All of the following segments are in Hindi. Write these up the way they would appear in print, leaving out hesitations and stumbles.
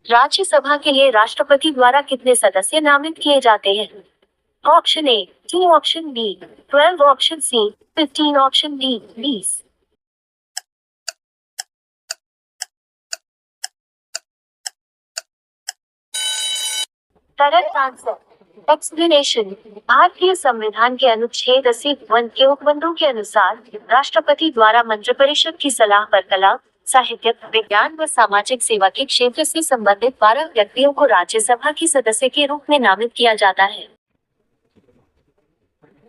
राज्यसभा के लिए राष्ट्रपति द्वारा कितने सदस्य नामित किए जाते हैं? Option A 2, option B 12, option C 15, option D 20। Correct answer explanation. भारतीय संविधान के अनुच्छेद 80(1) के उपबंधों के अनुसार राष्ट्रपति द्वारा मंत्रिपरिषद की सलाह पर कला, साहित्य, विज्ञान व सामाजिक सेवा के क्षेत्र से संबंधित 12 व्यक्तियों को राज्यसभा की सदस्य के रूप में नामित किया जाता है।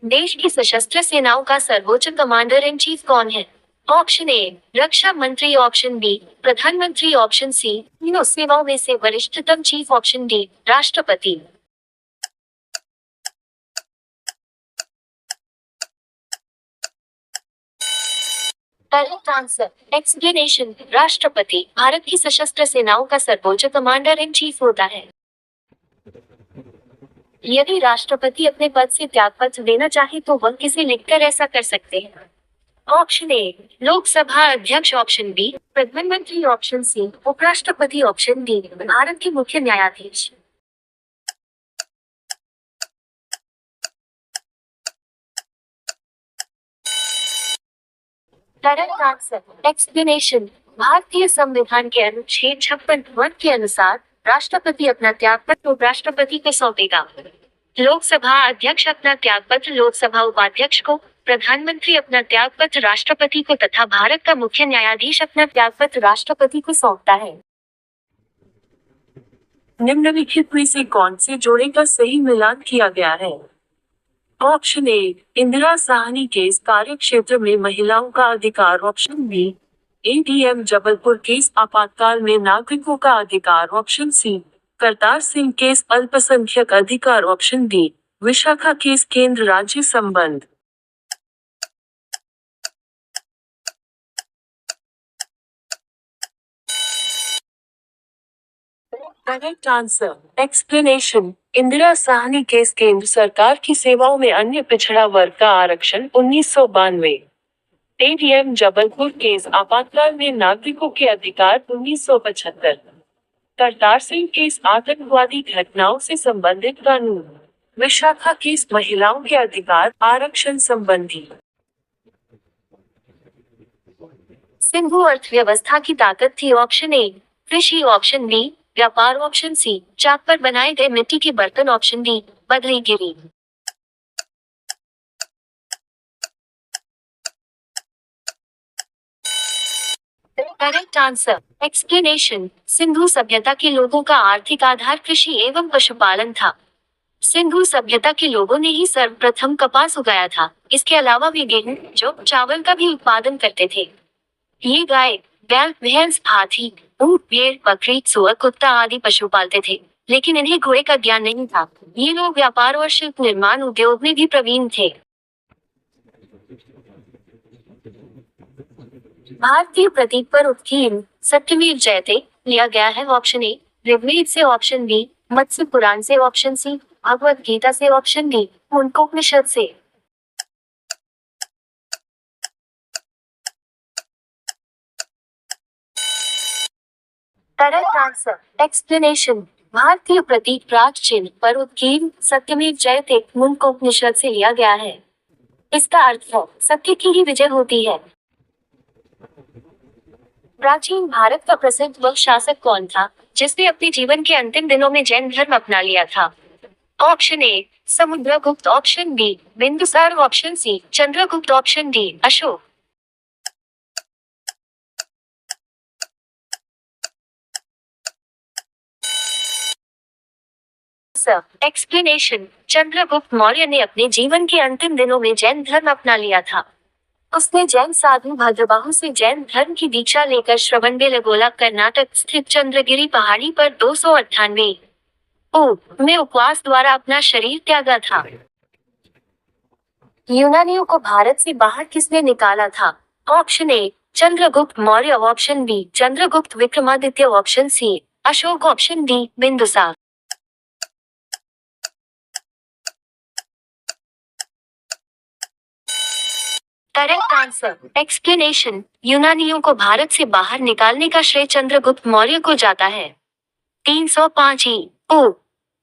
देश की सशस्त्र सेनाओं का सर्वोच्च कमांडर इन चीफ कौन है? ऑप्शन ए रक्षा मंत्री, ऑप्शन बी प्रधानमंत्री, ऑप्शन सी तीनों सेवाओं में से वरिष्ठतम चीफ, ऑप्शन डी राष्ट्रपति। Correct answer explanation. राष्ट्रपति भारत की सशस्त्र सेनाओं का सर्वोच्च कमांडर इन चीफ होता है। यदि राष्ट्रपति अपने पद से त्यागपत्र देना चाहे तो वह किसे लिखकर ऐसा कर सकते हैं? ऑप्शन ए लोकसभा अध्यक्ष, ऑप्शन बी प्रधानमंत्री, ऑप्शन सी उपराष्ट्रपति, ऑप्शन डी भारत के मुख्य न्यायाधीश। Correct answer explanation. भारतीय संविधान के अनुच्छेद 56(1) के अनुसार राष्ट्रपति अपना त्यागपत्र उपराष्ट्रपति को सौंपेगा। लोकसभा अध्यक्ष अपना त्यागपत्र लोकसभा उपाध्यक्ष को, प्रधानमंत्री अपना त्यागपत्र राष्ट्रपति को तथा भारत का मुख्य न्यायाधीश अपना त्यागपत्र राष्ट्रपति को सौंपता है। निम्नलिखित में से कौन से जोड़े का सही मिलान किया गया है? Option A Indira Sahni case कार्य क्षेत्र में महिलाओं का अधिकार, option B ADM Jabalpur case आपातकाल में नागरिकों का अधिकार, option C Kartar Singh case अल्पसंख्यक अधिकार, ऑप्शन डी विशाखा केस केंद्र राज्य संबंध। Correct answer explanation. Indira Sahni case केंद्र सरकार की सेवाओं में अन्य पिछड़ा वर्ग का आरक्षण 1992। एडीएम जबलपुर केस आपातकाल में नागरिकों के अधिकार 1975। करतार सिंह केस आतंकवादी घटनाओं से संबंधित कानून। विशाखा केस महिलाओं के अधिकार आरक्षण संबंधी। सिंधु अर्थव्यवस्था की ताकत थी, ऑप्शन ए कृषि, ऑप्शन बी व्यापार, ऑप्शन सी चाक पर बनाए गए मिट्टी के बर्तन, ऑप्शन डी बदरीगिरी। Correct answer explanation. सिंधु सभ्यता के लोगों का आर्थिक आधार कृषि एवं पशुपालन था। सिंधु सभ्यता के लोगों ने ही सर्वप्रथम कपास उगाया था। इसके अलावा वे गेहूं, जौ, चावल का भी उत्पादन करते थे। ये गाय, बैल, भैंस, हाथी, ऊंट, भेड़, बकरी, सुअर, कुत्ता आदि पशु पालते थे, लेकिन इन्हें घोड़े का ज्ञान नहीं था। ये लोग व्यापार और शिल्प निर्माण उद्योग में भी प्रवीण थे। भारतीय प्रतीक पर उत्कीर्ण सत्यमेव जयते लिया गया है, ऑप्शन ए ऋग्वेद से, ऑप्शन बी मत्स्य पुराण से, ऑप्शन सी भगवद गीता से, ऑप्शन डी मुंडकोपनिषद से। Correct answer explanation. भारतीय प्रतीक प्राग चिन्ह पर उत्कीर्ण सत्यमेव जयते मुंडकोपनिषद से लिया गया है। इसका अर्थ है सत्य की ही विजय होती है। प्राचीन भारत का प्रसिद्ध वह शासक कौन था जिसने अपने जीवन के अंतिम दिनों में जैन धर्म अपना लिया था? Option A Samudragupta, option B Bindusara, option C Chandragupta, option D Ashoka. Explanation. Chandragupta Maurya ने अपने जीवन के अंतिम दिनों में जैन धर्म अपना लिया था। उसने जैन साधु भद्रबाहु से जैन धर्म की दीक्षा लेकर श्रवणबेलगोला, कर्नाटक स्थित चंद्रगिरी पहाड़ी पर 298 में उपवास द्वारा अपना शरीर त्यागा था। यूनानियों को भारत से बाहर किसने निकाला था? Option A Chandragupta Maurya, option B Chandragupta Vikramaditya, option C Ashoka, option D Bindusara. Correct answer. Explanation, यूनानियों को भारत से बाहर निकालने का श्रेय चंद्रगुप्त मौर्य को जाता है। 305 ई.पू.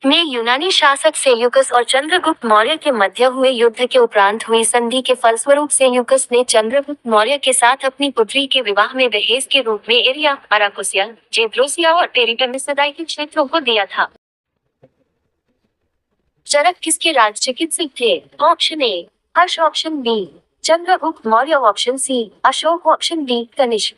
में यूनानी शासक सेल्यूकस और चंद्रगुप्त मौर्य के मध्य हुए युद्ध के उपरांत हुई संधि के फलस्वरूप सेल्यूकस ने चंद्रगुप्त मौर्य के साथ अपनी पुत्री के विवाह में दहेज के रूप में एरिया, अराकोसिया, जेब्रोसिया और टेरिटमिसदाई के क्षेत्रों को दिया था। चरक किसके राज चिकित्सक थे? Option A Harsha, option B Chandragupta Maurya, option C Ashoka, option D Kanishka.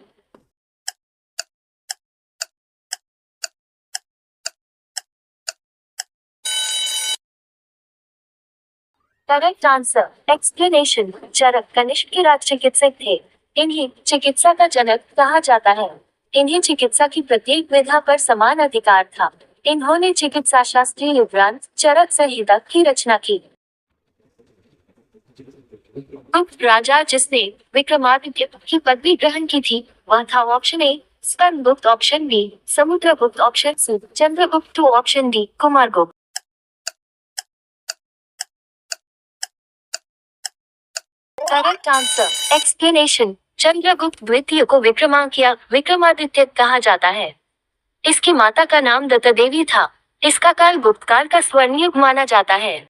Correct answer. Explanation, Charak Kanishka के राज चिकित्सक थे। इन्हें चिकित्सा का जनक कहा जाता है। इन्हें चिकित्सा की प्रत्येक विधा पर समान अधिकार था। इन्होंने चिकित्सा शास्त्रीय ग्रंथ चरक संहिता की रचना की। गुप्त राजा जिसने विक्रमादित्य की पदवी ग्रहण की थी वह था option A Skandagupta, option B Samudragupta, option C Chandragupta, option D Kumaragupta. Correct answer. Explanation, Chandragupta द्वितीय को विक्रमादित्य कहा जाता है। इसकी माता का नाम दत्ता देवी था। इसका काल गुप्त काल का स्वर्णयुग माना जाता है।